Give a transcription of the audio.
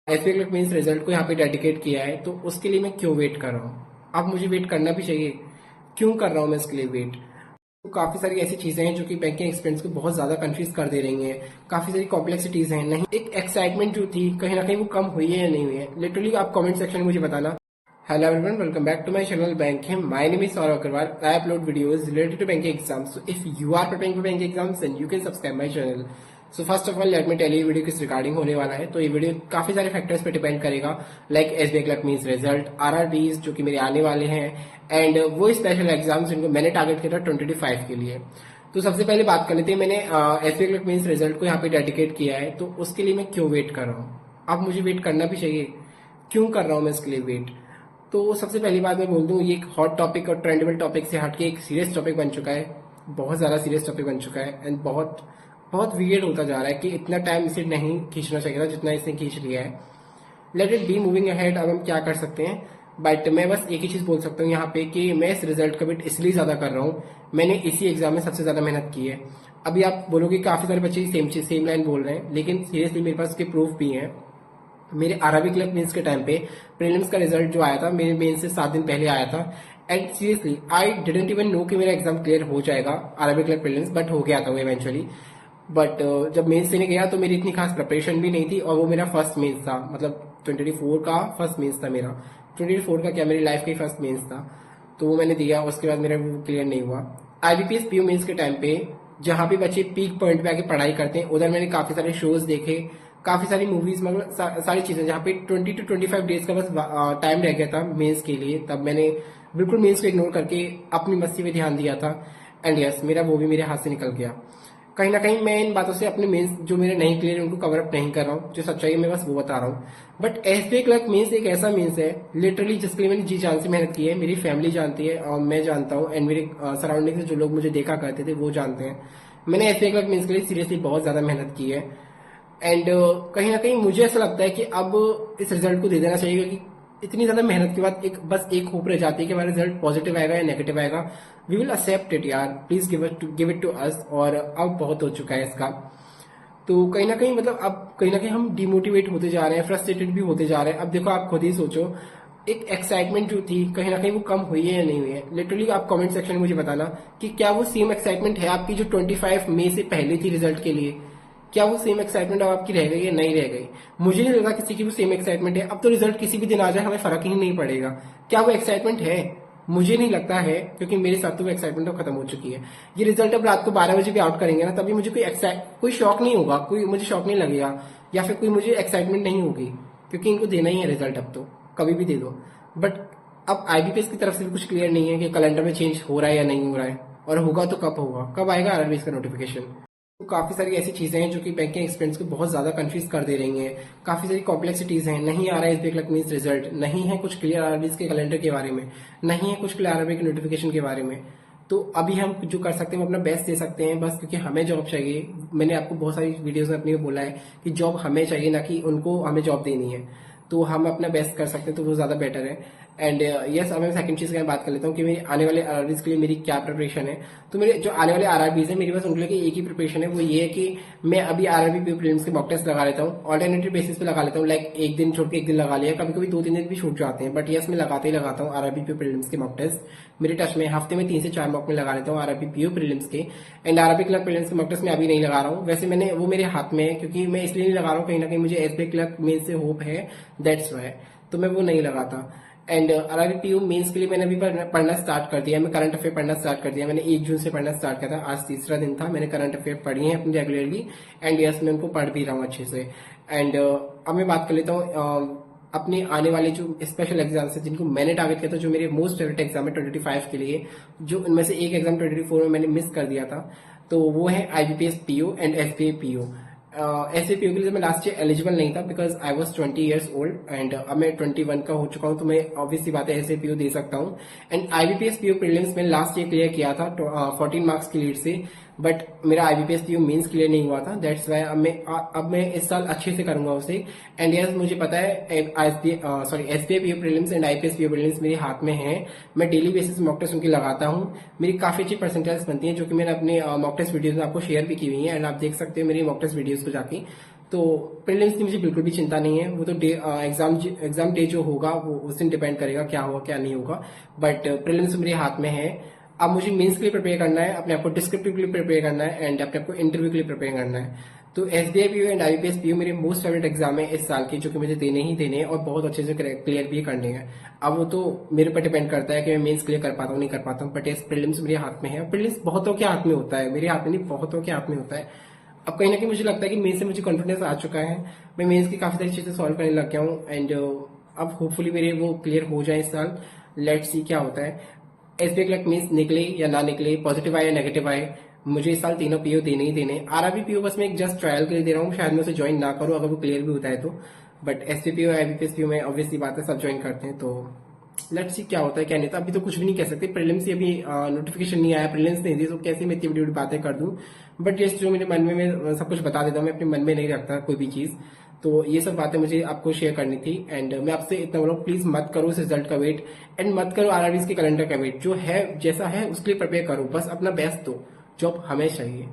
SBI clerk means result को यहाँ पे डेडिकेट किया है, तो उसके लिए मैं क्यों वेट कर रहा हूँ। अब मुझे वेट करना भी चाहिए, क्यों कर रहा हूँ मैं इसके लिए वेट। तो काफी सारी ऐसी चीजें हैं जो कि बैंकिंग एक्सपीरियंस को बहुत ज्यादा कंफ्यूज कर दे रही हैं। काफी सारी कॉम्प्लेक्सिटीज हैं, नहीं एक एक्साइटमेंट जो थी कहीं ना कहीं वो कम हुई है या नहीं हुई है। लिटरली आप कमेंट सेक्शन में मुझे बताना। Hello everyone, welcome back to my channel Banking. My name is Saurav Agarwal. I upload videos related to banking exams. So if you are preparing for banking exams, then you can subscribe my channel. So first of all, let me tell you video किस regarding होने वाला है। तो ये video काफी सारे factors पे depend करेगा, like SBI clerk means result, RRBs जो कि मेरे आने वाले हैं, एंड वो स्पेशल एग्जाम्स जिनको मैंने टारगेट किया था 2025 के लिए। तो सबसे पहले बात कर लेते हैं, मैंने एसबीआई क्लर्क मींस रिजल्ट को यहाँ पे डेडिकेट किया है, तो उसके लिए मैं क्यों वेट कर रहा हूँ। अब मुझे वेट करना भी चाहिए, क्यों कर रहा हूँ मैं इसके लिए वेट। तो सबसे पहली बात मैं बोल दूं, ये एक हॉट टॉपिक और ट्रेंडेबल टॉपिक से हटके एक सीरियस टॉपिक बन चुका है। बहुत ज्यादा सीरियस टॉपिक बन चुका है एंड बहुत बहुत वियर्ड होता जा रहा है कि इतना टाइम इसे नहीं खींचना चाहिए था जितना इसने खींच लिया है। Let it be moving ahead. अब हम क्या कर सकते हैं, बट मैं बस एक ही चीज बोल सकता हूँ यहाँ पे कि मैं इस रिजल्ट का वेट इसलिए ज्यादा कर रहा हूँ, मैंने इसी एग्जाम में सबसे ज्यादा मेहनत की है। अभी आप बोलोगे काफी सारे बच्चे सेम चीज सेम लाइन बोल रहे हैं, लेकिन सीरियसली मेरे पास उसके प्रूफ भी हैं। मेरे आरआरबी क्लर्क मेंस के टाइम पे प्रीलिम्स का रिजल्ट जो आया था मेरे मेंस से 7 दिन पहले आया था, and seriously I didn't even know कि मेरा एग्जाम क्लियर हो जाएगा आरआरबी क्लर्क प्रीलिम्स, बट हो गया था वो इवेंचुअली। बट जब मेंस देने गया तो मेरी इतनी खास प्रिपरेशन भी नहीं थी, और वो मेरा फर्स्ट मेंस था, मतलब 2024 का फर्स्ट मेंस था मेरा। 2024 का क्या, मेरी लाइफ का ही फर्स्ट मेंस था। तो वो मैंने दिया, उसके बाद मेरा वो क्लियर नहीं हुआ। आईबीपीएस पीओ मेंस के टाइम पे जहां भी बच्चे पीक पॉइंट पे आके पढ़ाई करते हैं, उधर मैंने काफी सारे शोज देखे, काफी सारी मूवीज, मतलब सारी चीजें जहाँ पे 20 to 25 डेज का बस टाइम रह गया था मेंस के लिए, तब मैंने बिल्कुल मेंस को इग्नोर करके अपनी मस्ती पे ध्यान दिया था। एंड यस, मेरा वो भी मेरे हाथ से निकल गया। कहीं ना कहीं मैं इन बातों से अपने मेंस जो मेरे नहीं क्लियर उनको कवर अप नहीं कर रहा हूँ, जो सच्चाई है मैं बस वो बता रहा हूँ। बट एसबीआई क्लर्क मेंस एक ऐसा मेंस है लिटरली जिसके लिए मैंने जी जान से मेहनत की है। मेरी फैमिली जानती है और मैं जानता हूँ, एंड मेरे सराउंडिंग से जो लोग मुझे देखा करते थे वो जानते हैं। मैंने एसबीआई क्लर्क मेंस के लिए सीरियसली बहुत ज्यादा मेहनत की है। एंड कहीं ना कहीं मुझे ऐसा लगता है कि अब इस रिजल्ट को दे देना चाहिए, क्योंकि इतनी ज्यादा मेहनत के बाद एक बस एक होप रह जाती है कि हमारा रिजल्ट पॉजिटिव आएगा या नेगेटिव आएगा। वी विल एक्सेप्ट इट यार, please give it to us. और अब बहुत हो चुका है इसका। तो कहीं ना कहीं मतलब अब कहीं ना कहीं हम डिमोटिवेट होते जा रहे हैं, फ्रस्ट्रेटेड भी होते जा रहे हैं। अब देखो आप खुद ही सोचो, एक एक्साइटमेंट जो थी कहीं ना कहीं वो कम हुई है या नहीं हुई है। लिटरली आप कमेंट सेक्शन में मुझे बताना कि क्या वो सेम एक्साइटमेंट है आपकी जो 25 मई से पहले थी रिजल्ट के लिए। क्या वो सेम एक्साइटमेंट अब आपकी रह गई या नहीं रह गई। मुझे नहीं लगा किसी की वो सेम एक्साइटमेंट है। अब तो रिजल्ट किसी भी दिन आ जाए हमें फर्क ही नहीं पड़ेगा। क्या वो एक्साइटमेंट है, मुझे नहीं लगता है, क्योंकि मेरे साथ तो वो एक्साइटमेंट तो खत्म हो चुकी है। ये रिजल्ट अब रात को 12 बजे भी आउट करेंगे ना, तभी मुझे कोई शौक नहीं होगा, कोई मुझे शौक नहीं लगेगा, या फिर कोई मुझे एक्साइटमेंट नहीं होगी, क्योंकि इनको देना ही है रिजल्ट। अब तो कभी भी दे दो। बट अब आईबीपीएस की तरफ से भी कुछ क्लियर नहीं है कि कैलेंडर में चेंज हो रहा है या नहीं हो रहा है, और होगा तो कब होगा, कब आएगा आरआरबी का नोटिफिकेशन। तो काफी सारी ऐसी चीजें हैं जो कि बैंकिंग एक्सपीरियंस को बहुत ज्यादा कंफ्यूज कर दे रही हैं। काफी सारी कॉम्प्लेक्सिटीज हैं, नहीं आ रहा है एसबीआई क्लर्क मींस रिजल्ट, नहीं है कुछ क्लियर आरआरबी के कैलेंडर के बारे में, नहीं है कुछ क्लियर आरआरबी के नोटिफिकेशन के बारे में। तो अभी हम जो कर सकते हैं वो अपना बेस्ट दे सकते हैं बस, क्योंकि हमें जॉब चाहिए। मैंने आपको बहुत सारी वीडियोस में अपनी बोला है कि जॉब हमें चाहिए, ना कि उनको हमें जॉब देनी है। तो हम अपना बेस्ट कर सकते हैं, तो वो ज्यादा बेटर है। एंड यस, अब मैं सेकंड चीज की बात कर लेता हूँ कि मेरी आने वाले आरआरबीज के लिए मेरी क्या प्रिपरेशन है। तो मेरे जो आने वाले आरआरबीज है, मेरे पास उनके लिए एक ही प्रिपरेशन है, वो ये है कि मैं अभी आरआरबी प्रीलिम्स के मॉक टेस्ट लगा लेता हूँ, ऑल्टरनेटिव बेसिस पे लगा लेता हूँ। लाइक एक दिन छोड़ के एक दिन लगा लिया, कभी कभी 2-3 दिन भी छूट जाते हैं, बट यस मैं लगाते ही लगाता हूँ आरआरबी प्रीलिम्स के मॉक टेस्ट। मेरे टच में हफ्ते में 3 से 4 मॉक में लगा लेता हूँ आरआरबी पीओ प्रीलिम्स के। एंड आरआरबी क्लर्क प्रीलिम्स के मॉक टेस्ट में अभी नहीं लगा रहा हूँ, वैसे मैंने वो मेरे हाथ में है, क्योंकि मैं इसलिए नहीं लगा रहा हूँ, कहीं ना कहीं मुझे एसबीआई क्लर्क मेन से होप है, दैट्स वाई, तो मैं वो नहीं लगाता। एंड आरआरबी पीओ मेंस के लिए मैंने अभी पढ़ना स्टार्ट कर दिया, मैं करंट अफेयर पढ़ना स्टार्ट कर दिया। मैंने 1 जून से पढ़ना स्टार्ट किया था, आज तीसरा दिन था, मैंने करंट अफेयर पढ़ी है अपनी रेगुलरली। एंड यस, मैं उनको पढ़ भी रहा हूँ अच्छे से। एंड अब मैं बात कर लेता हूँ अपने आने वाले जो स्पेशल एग्जाम्स है जिनको मैंने टारगेट किया था, जो मेरे मोस्ट फेवरेट एग्जाम है 2025 के लिए, जो उनमें से एक एग्जाम 2024 में मैंने मिस कर दिया था, तो वो है IBPS PO and SBI PO. ऐसे पीओ के लिए मैं लास्ट ईयर एलिजिबल नहीं था, because I was 20 years old, and अब मैं 21 का हो चुका हूँ, तो मैं ऑब्वियसली बात है ऐसे पीओ दे सकता हूँ। एंड आईबीपीएस पीओ प्रीलिम्स मैंने लास्ट ईयर क्लियर किया था 14 मार्क्स की लीड से, बट मेरा आईबीपीएस पीओ मेंस क्लियर नहीं हुआ था। दैट्स वाई अब मैं इस साल अच्छे से करूंगा उसे। एंड यस, मुझे पता है SBI PO prelims and IPS PO prelims मेरे हाथ में है। मैं डेली बेसिस मॉक टेस्ट उनकी लगाता हूँ, मेरी काफी अच्छी परसेंटेज बनती है, जो कि मैंने अपने मॉक टेस्ट वीडियोज में आपको शेयर भी की हुई है, एंड आप देख सकते हो मेरी मॉक टेस्ट वीडियोज को जाके। तो प्रीलिम्स की मुझे बिल्कुल भी चिंता नहीं है, वो तो एग्जाम डे जो होगा वो उस दिन डिपेंड करेगा क्या होगा क्या नहीं होगा। बट प्रीलिम्स मेरे हाथ में है। अब मुझे मेंस के लिए प्रिपेयर करना है, अपने आपको डिस्क्रिप्टिव के लिए प्रिपेयर करना है एंड अपने आपको इंटरव्यू के लिए प्रिपेयर करना है। तो SBI PO and IBPS PO मेरे मोस्ट फेवरेट एग्जाम है इस साल के, जो कि मुझे देने ही देने हैं और बहुत अच्छे से क्लियर भी करने हैं। अब वो तो मेरे पर डिपेंड करता है कि मैं मेंस क्लियर कर पाता हूँ नहीं कर पाता हूँ, बट इस प्रीलिम्स मेरे हाथ में है। प्रीलिम्स बहुतों के हाथ में होता है, मेरे हाथ में नहीं, बहुतों के हाथ में होता है। अब कहीं ना कहीं मुझे लगता है कि मेंस से मुझे कॉन्फिडेंस आ चुका है, मैं मेंस की काफी सारी चीजें सॉल्व करने लग गया हूँ एंड अब होपफुली मेरे वो क्लियर हो जाए इस साल। लेट्स सी क्या होता है। एसबीआई क्लर्क मीन्स निकले या ना निकले, पॉजिटिव आए या नेगेटिव आए, मुझे इस साल तीनों पीओ देने ही देने। आरआरबी पीओ बस मैं एक जस्ट ट्रायल के लिए दे रहा हूँ, शायद मैं उसे ज्वाइन ना करूँ अगर वो क्लियर भी होता है तो। बट एसपीपीओ आईबीपीएस पीओ में ऑब्वियसली बात है सब ज्वाइन करते हैं, तो लेट्स सी क्या होता है क्या नहीं। तो अभी तो कुछ भी नहीं कह सकते, प्रीलिम्स से अभी नोटिफिकेशन नहीं आया, प्रीलिम्स नहीं दी, तो कैसे मैं इतनी बड़ी बड़ी बातें कर दूं। बट ये जो मेरे मन में मैं सब कुछ बता देता हूँ, मैं अपने मन में नहीं रखता कोई भी चीज। तो ये सब बातें मुझे आपको शेयर करनी थी एंड मैं आपसे इतना बोला, प्लीज मत करो इस रिजल्ट का वेट एंड मत करो आरआरबी के कैलेंडर का वेट। जो है जैसा है उसके लिए प्रिपेयर करो, बस अपना बेस्ट दो, जॉब हमें चाहिए।